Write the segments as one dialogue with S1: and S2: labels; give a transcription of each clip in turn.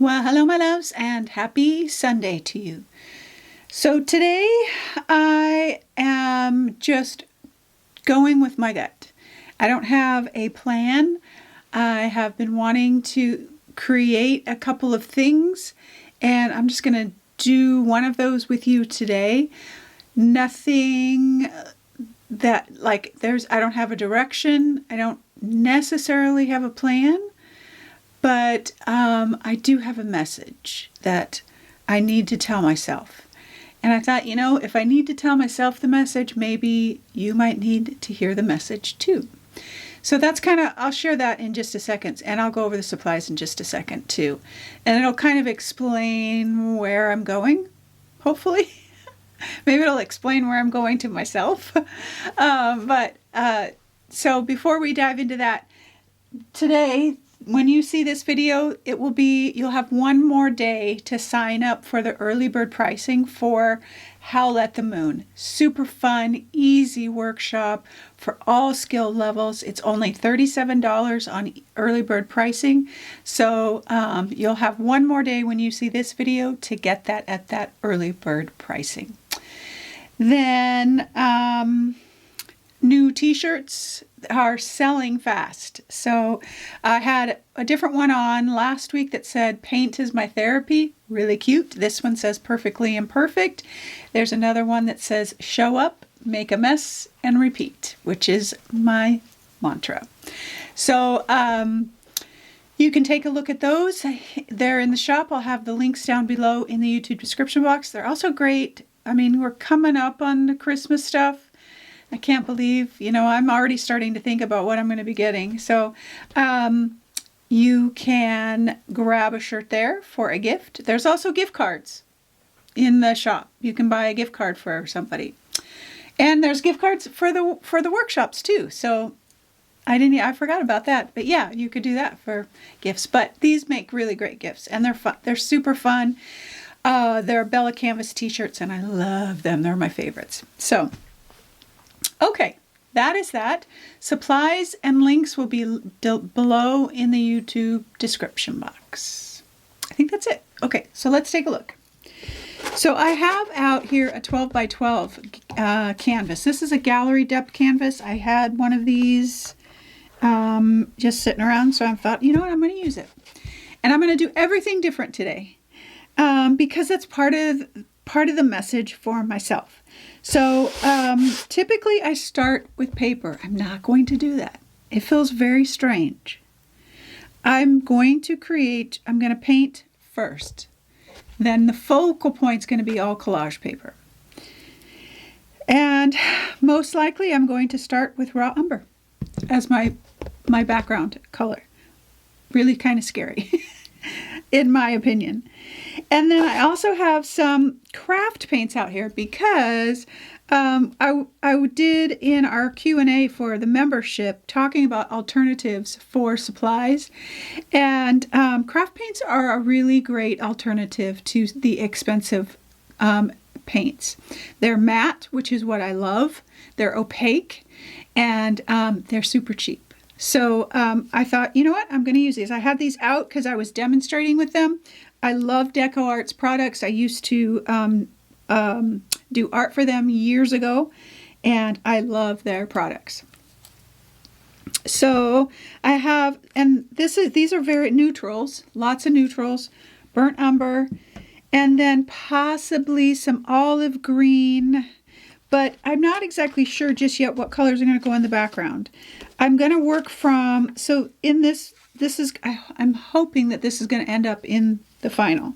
S1: Well, hello, my loves, and happy Sunday to you. So today I am just going with my gut. I don't have a plan. I have been wanting to create a couple of things, and I'm just going to do one of those with you today. Nothing that, I don't have a direction. I don't necessarily have a plan. But I do have a message that I need to tell myself. And I thought, if I need to tell myself the message, maybe you might need to hear the message too. So that's I'll share that in just a second. And I'll go over the supplies in just a second too. And it'll kind of explain where I'm going, hopefully. Maybe it'll explain where I'm going to myself. So before we dive into that, today, when you see this video, you'll have one more day to sign up for the early bird pricing for Howl at the Moon. Super fun, easy workshop for all skill levels. It's only $37 on early bird pricing. So you'll have one more day when you see this video to get that at that early bird pricing. Then new t-shirts are selling fast. So I had a different one on last week that said paint is my therapy. Really cute. This one says perfectly imperfect. There's another one that says show up, make a mess, and repeat, which is my mantra. So you can take a look at those. They're in the shop. I'll have the links down below in the YouTube description box. They're also great. I mean, we're coming up on the Christmas stuff. I can't believe, I'm already starting to think about what I'm going to be getting. So you can grab a shirt there for a gift. There's also gift cards in the shop. You can buy a gift card for somebody. And there's gift cards for the workshops too. So I forgot about that. But yeah, you could do that for gifts. But these make really great gifts, and they're fun. They're super fun. They're Bella Canvas t-shirts, and I love them. They're my favorites. So okay, that is that. Supplies and links will be below in the YouTube description box. I think that's it. Okay, so let's take a look. So I have out here a 12 by 12 canvas. This is a gallery depth canvas. I had one of these just sitting around, so I thought, you know what, I'm going to use it. And I'm going to do everything different today because that's part of the message for myself. So typically I start with paper. I'm not going to do that. It feels very strange. I'm going to paint first. Then the focal point is going to be all collage paper. And most likely I'm going to start with raw umber as my background color. Really kind of scary, in my opinion. And then I also have some craft paints out here because I did in our Q&A for the membership talking about alternatives for supplies. And craft paints are a really great alternative to the expensive paints. They're matte, which is what I love. They're opaque, and they're super cheap. So I thought, you know what, I'm going to use these. I had these out because I was demonstrating with them. I love Deco Arts products. I used to do art for them years ago, and I love their products. So I have, and these are very neutrals, lots of neutrals, burnt umber, and then possibly some olive green, but I'm not exactly sure just yet what colors are going to go in the background. I'm going to work from, so in I'm hoping that this is going to end up in the final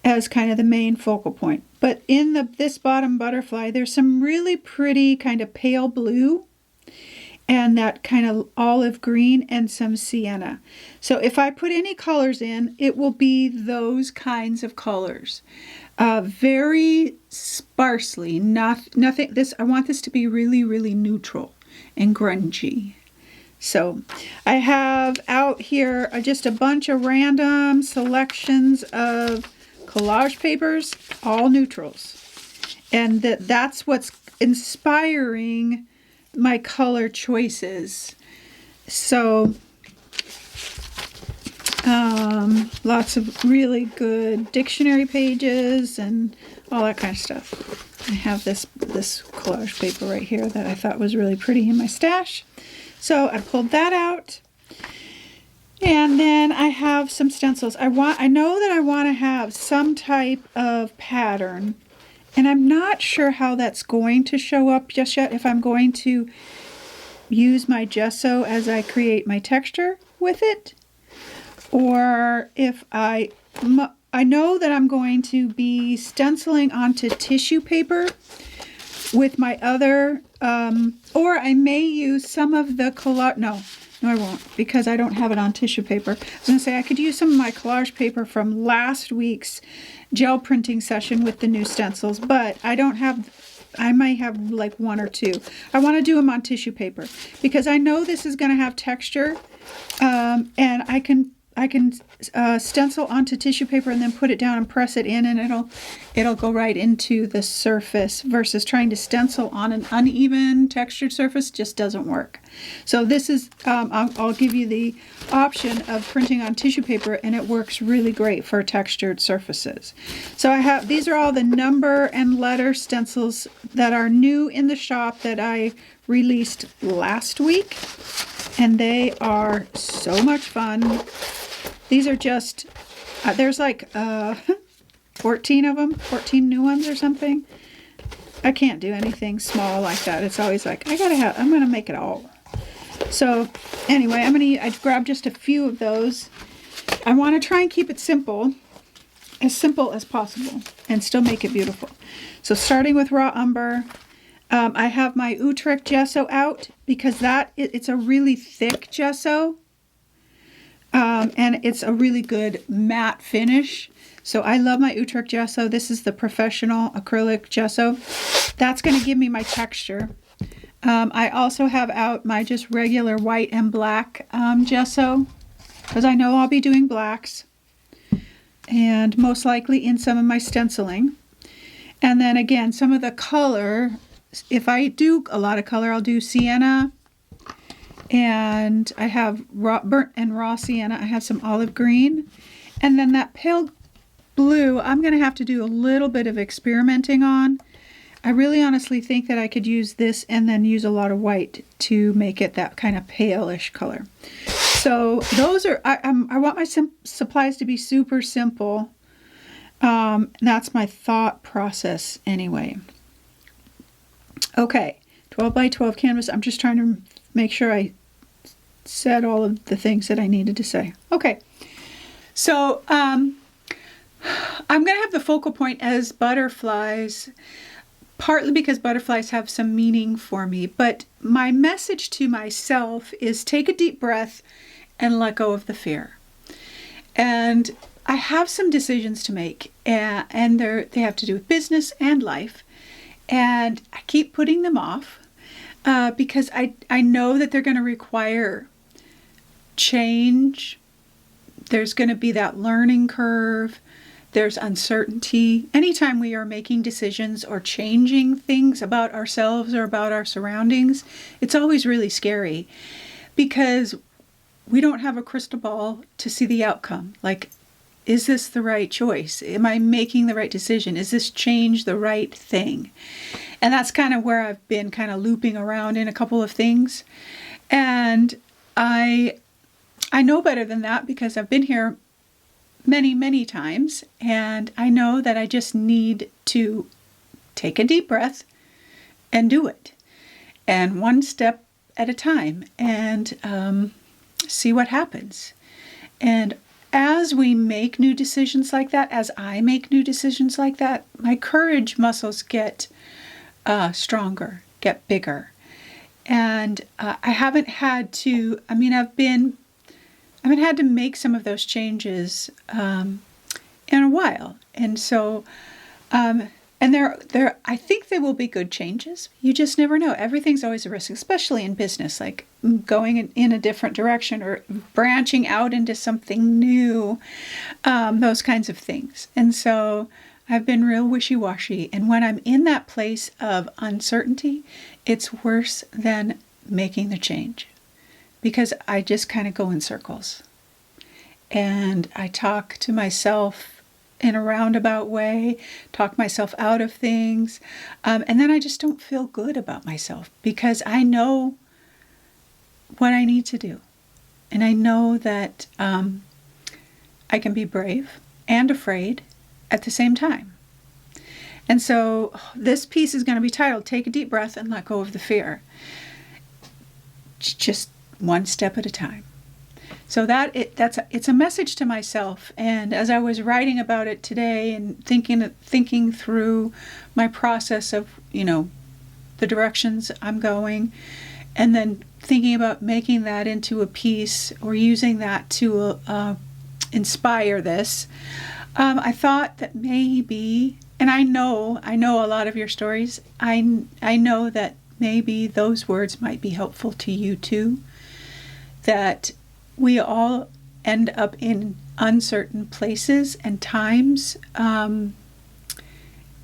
S1: as kind of the main focal point. But in this bottom butterfly, there's some really pretty kind of pale blue and that kind of olive green and some sienna. So if I put any colors in, it will be those kinds of colors. Very sparsely, nothing. I want this to be really, really neutral and grungy. So I have out here just a bunch of random selections of collage papers, all neutrals. And that's what's inspiring my color choices. So Lots of really good dictionary pages and all that kind of stuff. I have this collage paper right here that I thought was really pretty in my stash. So I pulled that out. And then I have some stencils. I know that I want to have some type of pattern, and I'm not sure how that's going to show up just yet, if I'm going to use my gesso as I create my texture with it, or if I know that I'm going to be stenciling onto tissue paper with my other, or I may use some of the collage. No, I won't, because I don't have it on tissue paper. I was going to say I could use some of my collage paper from last week's gel printing session with the new stencils, but I don't have, I might have like one or two. I want to do them on tissue paper because I know this is going to have texture, and I can stencil onto tissue paper and then put it down and press it in, and it'll go right into the surface, versus trying to stencil on an uneven textured surface just doesn't work. So this is, I'll give you the option of printing on tissue paper, and it works really great for textured surfaces. So I have, these are all the number and letter stencils that are new in the shop that I released last week, and they are so much fun. These are just, there's like 14 of them, 14 new ones or something. I can't do anything small like that. It's always like, I'm going to make it all. So anyway, I grabbed just a few of those. I want to try and keep it simple as possible, and still make it beautiful. So starting with raw umber, I have my Utrecht gesso out because it's a really thick gesso. And it's a really good matte finish. So I love my Utrecht gesso. This is the professional acrylic gesso. That's going to give me my texture. I also have out my just regular white and black gesso, because I know I'll be doing blacks, and most likely in some of my stenciling. And then again, some of the color, if I do a lot of color, I'll do sienna. And I have burnt and raw sienna. I have some olive green. And then that pale blue, I'm going to have to do a little bit of experimenting on. I really honestly think that I could use this and then use a lot of white to make it that kind of palish color. So those are, I want my supplies to be super simple. That's my thought process anyway. Okay, 12 by 12 canvas. I'm just trying to make sure I said all of the things that I needed to say. Okay, so I'm going to have the focal point as butterflies, partly because butterflies have some meaning for me, but my message to myself is take a deep breath and let go of the fear. And I have some decisions to make, and they have to do with business and life, and I keep putting them off because I know that they're going to require change. There's going to be that learning curve. There's uncertainty. Anytime we are making decisions or changing things about ourselves or about our surroundings, it's always really scary because we don't have a crystal ball to see the outcome. Like, is this the right choice? Am I making the right decision? Is this change the right thing? And that's kind of where I've been kind of looping around in a couple of things. And I know better than that because I've been here many, many times, and I know that I just need to take a deep breath and do it. And one step at a time, and see what happens. And as we make new decisions like that, as I make new decisions like that, my courage muscles get stronger, get bigger. And I haven't had to, I haven't had to make some of those changes in a while. And so, and I think they will be good changes. You just never know. Everything's always a risk, especially in business, like going in a different direction or branching out into something new, those kinds of things. And so I've been real wishy-washy. And when I'm in that place of uncertainty, it's worse than making the change, because I just kind of go in circles. and I talk to myself in a roundabout way, talk myself out of things, and then I just don't feel good about myself because I know what I need to do. And I know that I can be brave and afraid at the same time. And so this piece is going to be titled, Take a Deep Breath and Let Go of the Fear. Just one step at a time. So it's a message to myself. And as I was writing about it today and thinking through my process of, the directions I'm going, and then thinking about making that into a piece or using that to inspire this, I thought that maybe, and I know a lot of your stories, I know that maybe those words might be helpful to you too, that we all end up in uncertain places and times, and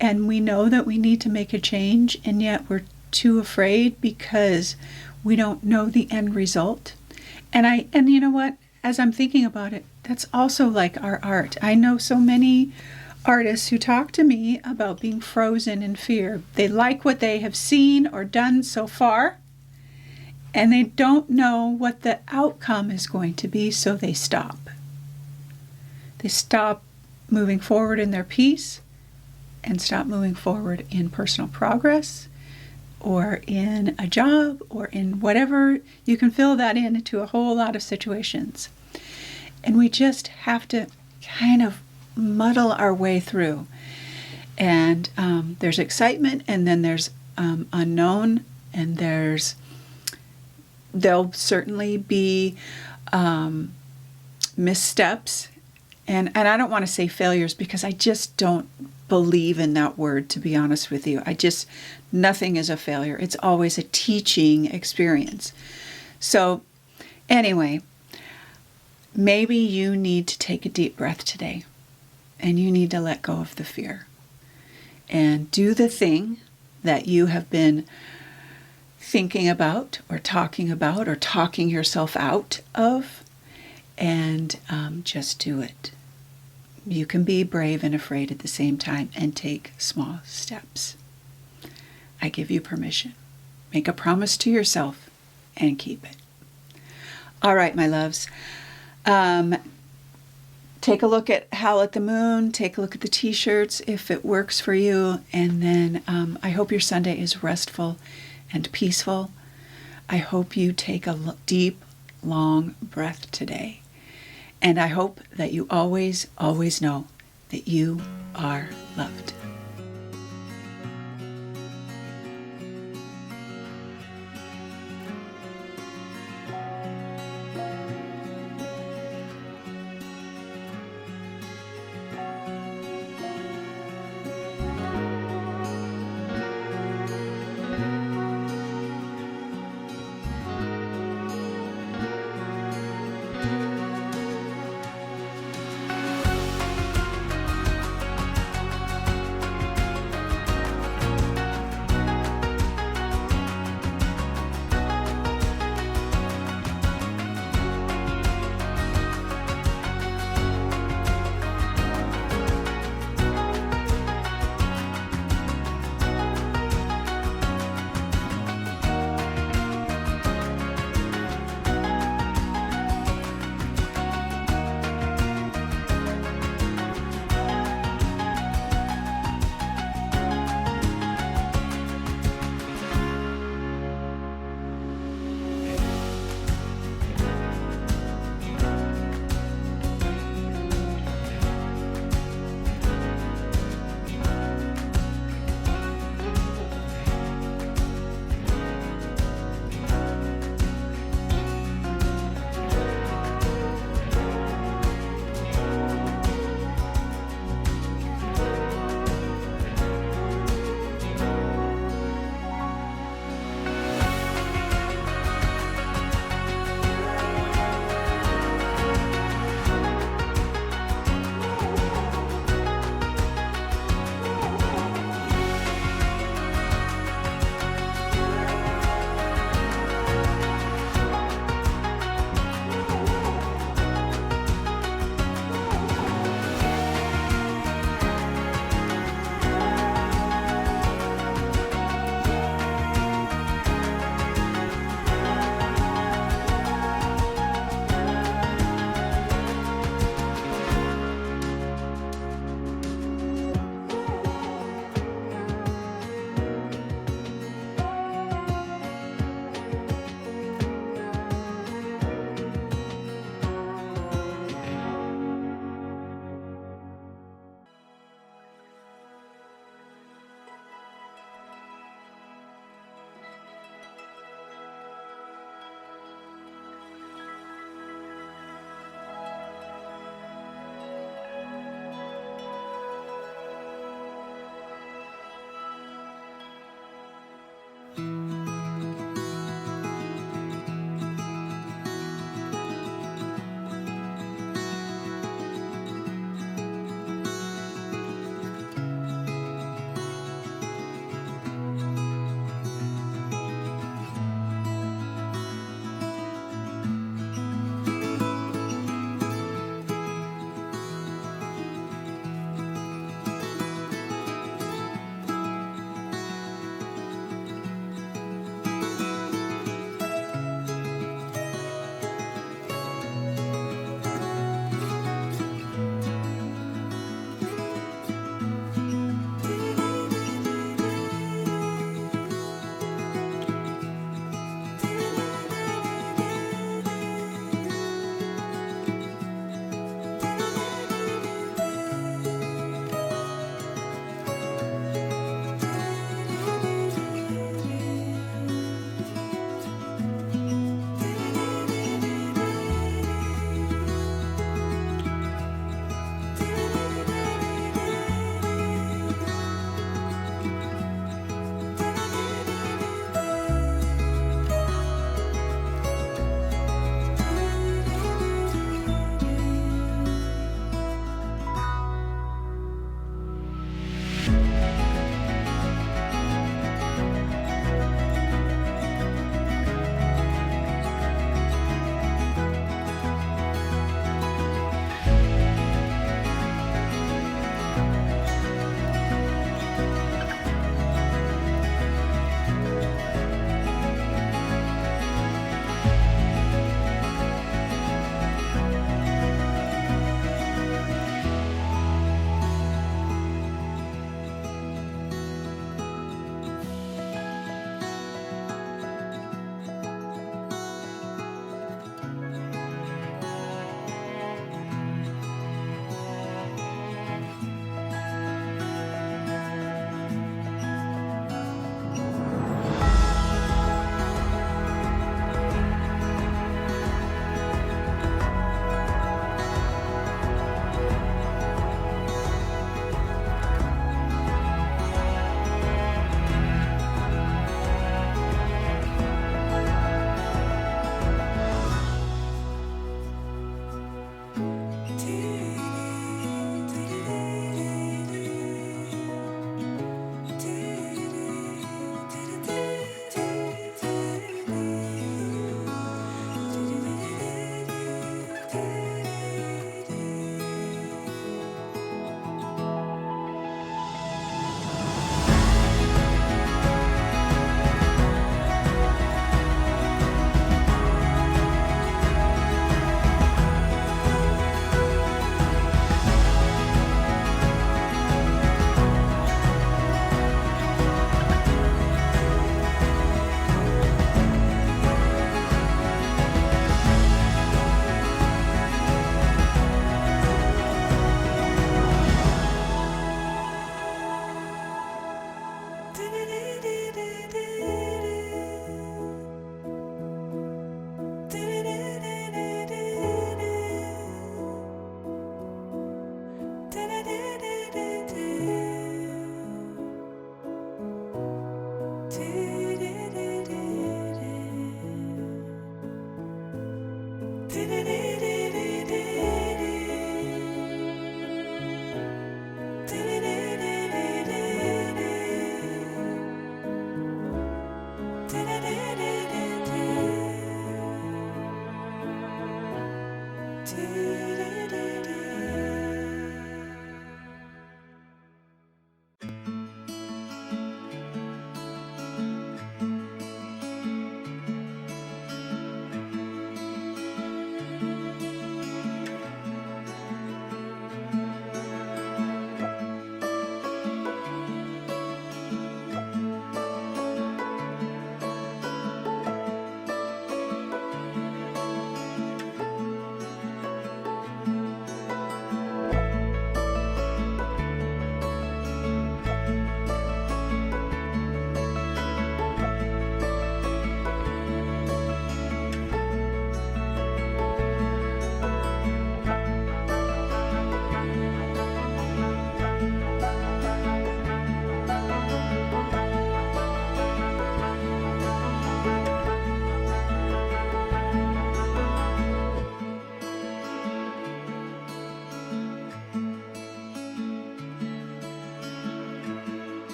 S1: we know that we need to make a change, and yet we're too afraid because we don't know the end result. And you know what? As I'm thinking about it, that's also like our art. I know so many artists who talk to me about being frozen in fear. They like what they have seen or done so far, and they don't know what the outcome is going to be, so they stop. They stop moving forward in their piece and stop moving forward in personal progress or in a job or in whatever. You can fill that into a whole lot of situations. And we just have to kind of muddle our way through. And there's excitement, and then there's unknown, and there'll certainly be missteps. And I don't want to say failures because I just don't believe in that word, to be honest with you. Nothing is a failure. It's always a teaching experience. So anyway, maybe you need to take a deep breath today, and you need to let go of the fear and do the thing that you have been thinking about or talking yourself out of, and just do it. You can be brave and afraid at the same time and take small steps. I give you permission. Make a promise to yourself and keep it. All right, my loves. Take a look at Howl at the Moon. Take a look at the t-shirts if it works for you. And then I hope your Sunday is restful and peaceful. I hope you take a deep, long breath today. And I hope that you always, always know that you are loved.